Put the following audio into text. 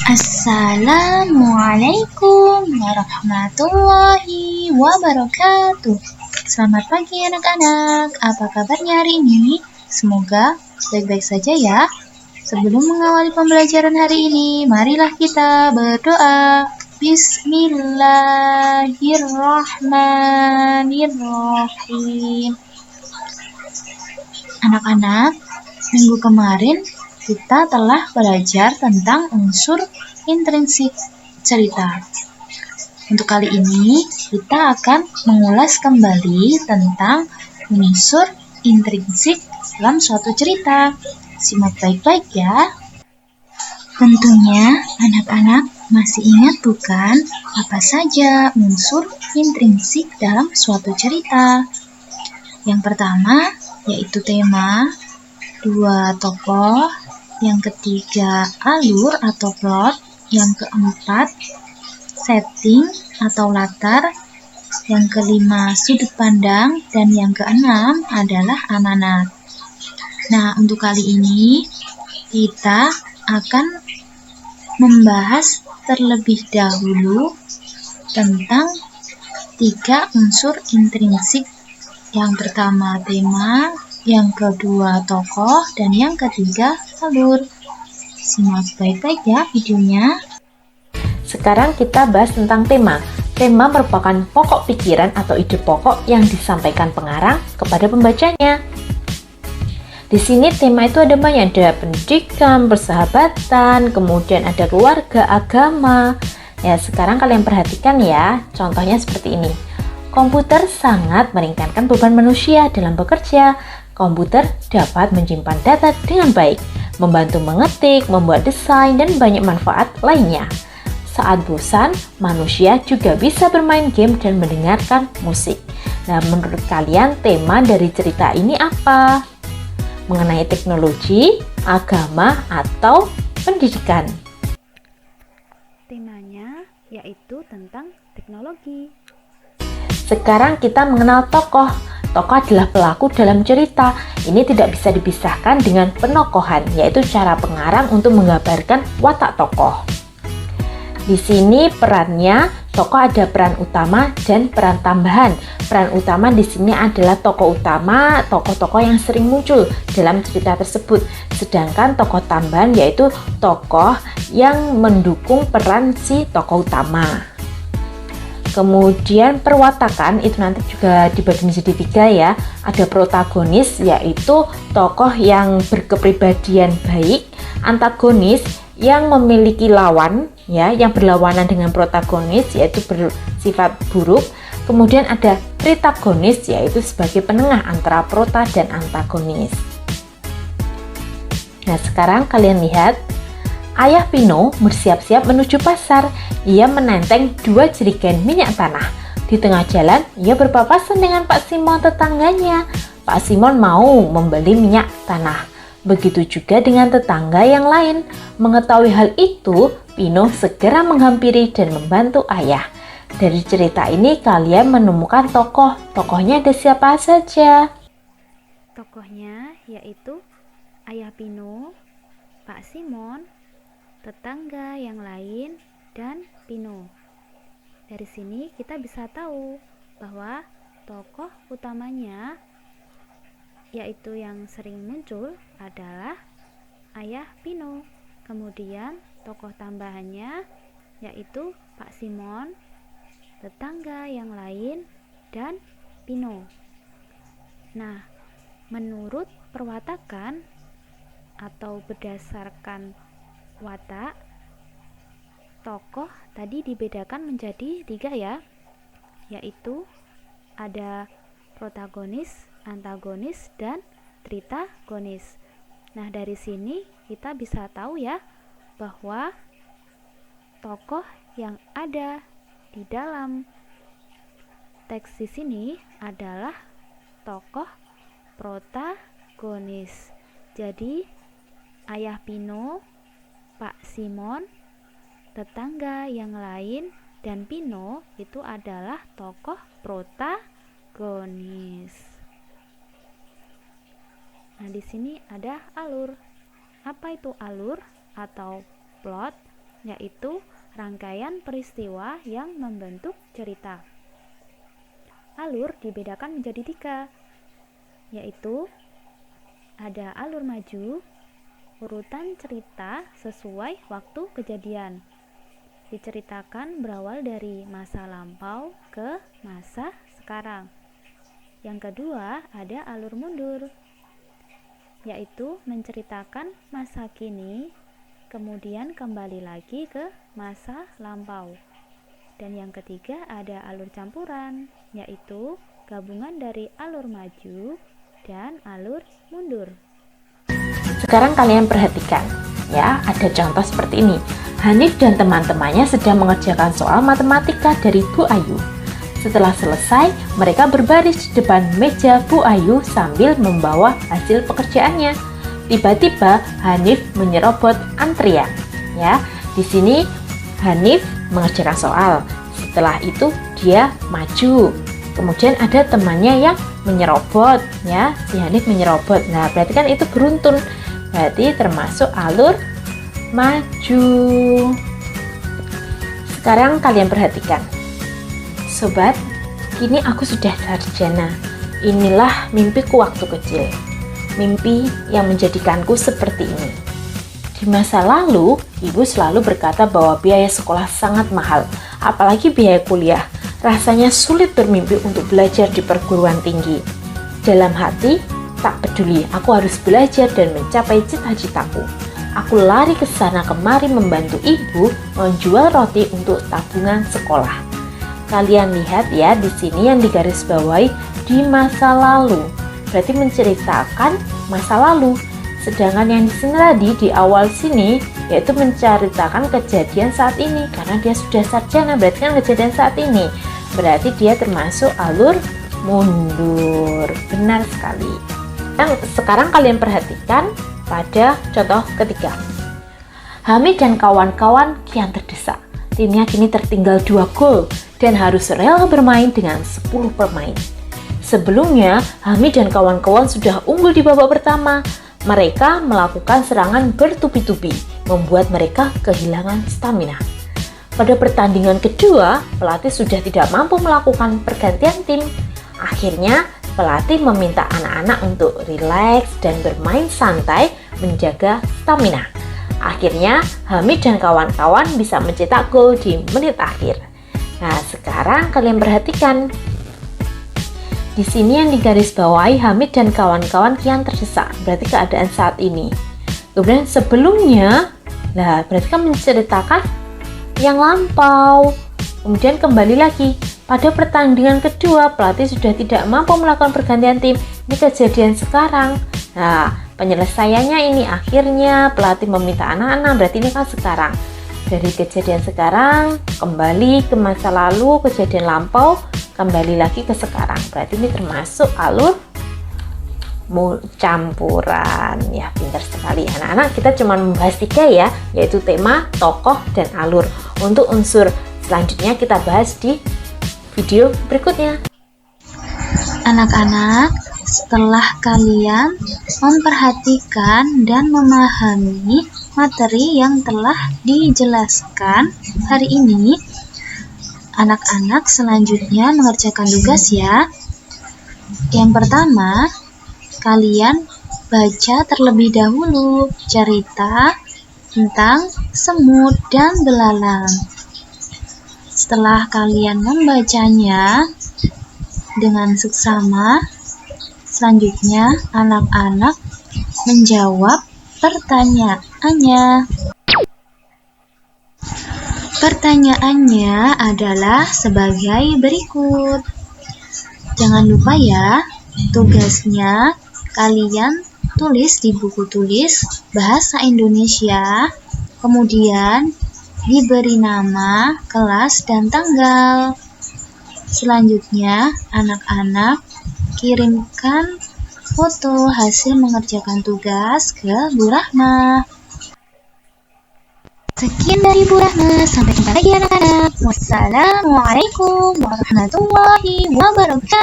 Assalamualaikum warahmatullahi wabarakatuh. Selamat pagi anak-anak. Apa kabarnya hari ini? Semoga baik-baik saja ya. Sebelum mengawali pembelajaran hari ini, marilah kita berdoa. Bismillahirrahmanirrahim. Anak-anak, minggu kemarin kita telah belajar tentang unsur intrinsik cerita. Untuk kali ini, kita akan mengulas kembali tentang unsur intrinsik dalam suatu cerita. Simak baik-baik ya. Tentunya anak-anak masih ingat bukan apa saja unsur intrinsik dalam suatu cerita. Yang pertama yaitu tema, dua tokoh, yang ketiga alur atau plot, yang keempat setting atau latar, yang kelima sudut pandang, dan yang keenam adalah amanat. Nah, untuk kali ini kita akan membahas terlebih dahulu tentang tiga unsur intrinsik. Yang pertama tema, yang kedua tokoh, dan yang ketiga alur. Simak baik-baik ya videonya. Sekarang kita bahas tentang tema. Tema merupakan pokok pikiran atau ide pokok yang disampaikan pengarang kepada pembacanya. Di sini tema itu ada banyak, ada pendidikan, persahabatan, kemudian ada keluarga, agama. Ya, sekarang kalian perhatikan ya, contohnya seperti ini. Komputer sangat meringankan beban manusia dalam bekerja. Komputer dapat menyimpan data dengan baik, membantu mengetik, membuat desain, dan banyak manfaat lainnya. Saat bosan, manusia juga bisa bermain game dan mendengarkan musik. Nah, menurut kalian tema dari cerita ini apa? Mengenai teknologi, agama, atau pendidikan? Temanya yaitu tentang teknologi. Sekarang kita mengenal tokoh. Tokoh adalah pelaku dalam cerita. Ini tidak bisa dipisahkan dengan penokohan, yaitu cara pengarang untuk menggambarkan watak tokoh. Di sini perannya, tokoh ada peran utama dan peran tambahan. Peran utama di sini adalah tokoh utama, tokoh-tokoh yang sering muncul dalam cerita tersebut. Sedangkan tokoh tambahan yaitu tokoh yang mendukung peran si tokoh utama. Kemudian perwatakan itu nanti juga dibagi menjadi tiga ya. Ada protagonis yaitu tokoh yang berkepribadian baik, antagonis yang memiliki lawan ya, yang berlawanan dengan protagonis yaitu bersifat buruk. Kemudian ada tritagonis yaitu sebagai penengah antara prota dan antagonis. Nah, sekarang kalian lihat Ayah Pino bersiap-siap menuju pasar. Ia menenteng 2 jerigen minyak tanah. Di tengah jalan, ia berpapasan dengan Pak Simon tetangganya. Pak Simon mau membeli minyak tanah. Begitu juga dengan tetangga yang lain. Mengetahui hal itu, Pino segera menghampiri dan membantu ayah. Dari cerita ini kalian menemukan tokoh. Tokohnya ada siapa saja? Tokohnya yaitu Ayah Pino, Pak Simon, tetangga yang lain, dan Pino. Dari sini kita bisa tahu bahwa tokoh utamanya yaitu yang sering muncul adalah Ayah Pino. Kemudian tokoh tambahannya yaitu Pak Simon, tetangga yang lain, dan Pino. Nah, menurut perwatakan atau berdasarkan watak, tokoh tadi dibedakan menjadi 3 ya, yaitu ada protagonis, antagonis, dan tritagonis. Nah, dari sini kita bisa tahu ya bahwa tokoh yang ada di dalam teks di sini adalah tokoh protagonis. Jadi Ayah Pino, Pak Simon, tetangga yang lain, dan Pino itu adalah tokoh protagonis. Nah, di sini ada alur. Apa itu alur atau plot? yaitu rangkaian peristiwa yang membentuk cerita. Alur dibedakan menjadi 3, yaitu ada alur maju, urutan cerita sesuai waktu kejadian. Diceritakan berawal dari masa lampau ke masa sekarang. Yang kedua, ada alur mundur, yaitu menceritakan masa kini, kemudian kembali lagi ke masa lampau. Dan yang ketiga, ada alur campuran, yaitu gabungan dari alur maju dan alur mundur. Sekarang kalian perhatikan, ya, ada contoh seperti ini. Hanif dan teman-temannya sedang mengerjakan soal matematika dari Bu Ayu. Setelah selesai, mereka berbaris di depan meja Bu Ayu sambil membawa hasil pekerjaannya. Tiba-tiba Hanif menyerobot antrian. Ya, di sini Hanif mengerjakan soal. Setelah itu dia maju. Kemudian ada temannya yang menyerobot, ya, si Hanif menyerobot. Nah, berarti kan itu beruntun. Berarti termasuk alur maju. Sekarang kalian perhatikan. Sobat, kini aku sudah sarjana. Inilah mimpiku waktu kecil. Mimpi yang menjadikanku seperti ini. Di masa lalu, ibu selalu berkata bahwa biaya sekolah sangat mahal, apalagi biaya kuliah. Rasanya sulit bermimpi untuk belajar di perguruan tinggi. Dalam hati, tak peduli, aku harus belajar dan mencapai cita-citaku. Aku lari ke sana kemari membantu ibu menjual roti untuk tabungan sekolah. Kalian lihat ya, di sini yang digarisbawahi di masa lalu. Berarti menceritakan masa lalu. Sedangkan yang di sini tadi di awal sini yaitu menceritakan kejadian saat ini, karena dia sudah sarjana, berarti kan kejadian saat ini. Berarti dia termasuk alur mundur. Benar sekali. Yang sekarang kalian perhatikan pada contoh ketiga. Hamid dan kawan-kawan kian terdesak. Timnya kini tertinggal 2 gol dan harus rela bermain dengan 10 pemain. Sebelumnya, Hamid dan kawan-kawan sudah unggul di babak pertama. Mereka melakukan serangan bertubi-tubi, membuat mereka kehilangan stamina. Pada pertandingan kedua, pelatih sudah tidak mampu melakukan pergantian tim. Akhirnya, pelatih meminta anak-anak untuk rileks dan bermain santai menjaga stamina. Akhirnya, Hamid dan kawan-kawan bisa mencetak gol di menit akhir. Nah, sekarang kalian perhatikan. Di sini yang digarisbawahi Hamid dan kawan-kawan kian terdesak, berarti keadaan saat ini. Kemudian sebelumnya, nah berarti kan menceritakan yang lampau. Kemudian kembali lagi, pada pertandingan kedua pelatih sudah tidak mampu melakukan pergantian tim. Ini kejadian sekarang. Nah, penyelesaiannya ini akhirnya pelatih meminta anak-anak, berarti ini kan sekarang. Dari kejadian sekarang kembali ke masa lalu, kejadian lampau kembali lagi ke sekarang. Berarti ini termasuk alur campuran. Ya, pintar sekali anak-anak. Kita cuma membahas 3 ya, yaitu tema, tokoh, dan alur. Untuk unsur selanjutnya kita bahas di video berikutnya. Anak-anak, setelah kalian memperhatikan dan memahami materi yang telah dijelaskan hari ini, anak-anak selanjutnya mengerjakan tugas ya. Yang pertama, kalian baca terlebih dahulu cerita tentang semut dan belalang. Setelah kalian membacanya dengan seksama, selanjutnya anak-anak menjawab pertanyaannya. Pertanyaannya adalah sebagai berikut. Jangan lupa ya, tugasnya kalian tulis di buku tulis bahasa Indonesia, kemudian diberi nama, kelas, dan tanggal. Selanjutnya, anak-anak kirimkan foto hasil mengerjakan tugas ke Bu Rahma. Sekian dari Bu Rahma, sampai jumpa lagi anak-anak. Wassalamualaikum warahmatullahi wabarakatuh.